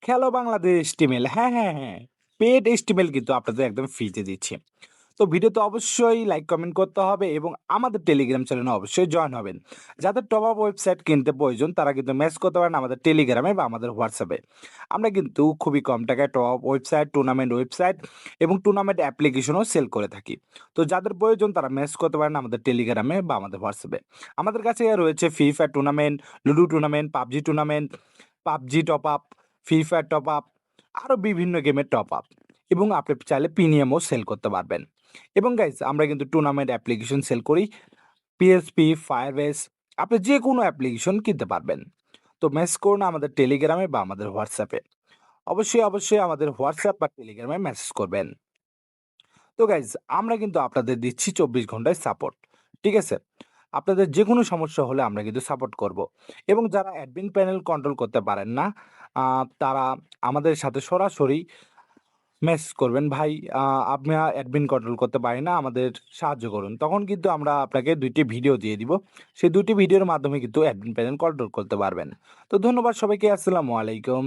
খেলো বাংলাদেশ টিমেল হ্যাঁ। Paid HTML কিন্তু আপনাদের একদম ফ্রিতে দিচ্ছি। তো ভিডিওতে অবশ্যই লাইক, কমেন্ট করতে হবে এবং আমাদের টেলিগ্রাম চ্যানেলে অবশ্যই জয়েন হবেন। যাদের টপ আপ ওয়েবসাইট কিনতে প্রয়োজন তারা কিন্তু মেসেজ করতে পারেন আমাদের টেলিগ্রামে বা আমাদের হোয়াটসঅ্যাপে। আমরা কিন্তু খুবই কম টাকায় top up website, tournament website এবং টুর্নামেন্ট অ্যাপ্লিকেশনও সেল করে থাকি। তো যাদের প্রয়োজন তারা মেসেজ করতে পারেন আমাদের টেলিগ্রামে বা আমাদের হোয়াটসঅ্যাপে। আমাদের কাছে রয়েছে free fire tournament, ludo tournament, PUBG tournament, PUBG top up, free fire top up, আরও বিভিন্ন গেমের টপ আপ এবং আপনি চাইলে প্রিমিয়ামও সেল করতে পারবেন। এবং গাইজ আমরা কিন্তু টুর্নামেন্ট অ্যাপ্লিকেশন সেল করি। পিএসপি, ফায়ারবেস, আপনি যে কোনো অ্যাপ্লিকেশন কিনতে পারবেন। তো মেসেজ করুন আমাদের টেলিগ্রামে বা আমাদের হোয়াটসঅ্যাপে। অবশ্যই আমাদের হোয়াটসঅ্যাপ বা টেলিগ্রামে মেসেজ করবেন। তো গাইজ আমরা কিন্তু আপনাদের দিচ্ছি ২৪ ঘন্টায় সাপোর্ট। ঠিক আছে? আপনাদের যেকোনো সমস্যা হলে আমরা কিন্তু সাপোর্ট করব। এবং যারা অ্যাডমিন প্যানেল কন্ট্রোল করতে পারেন না, তারা আমাদের সাথে সরাসরি মেসেজ করবেন, "ভাই আমরা অ্যাডমিন কন্ট্রোল করতে পারি না, আমাদের সাহায্য করুন।" তখন কিন্তু আমরা আপনাকে ২ টি ভিডিও দিয়ে দিব। সেই ২ টি ভিডিওর মাধ্যমে কিন্তু অ্যাডমিন প্যানেল কন্ট্রোল করতে পারবেন। তো ধন্যবাদ সবাইকে। আসসালামু আলাইকুম।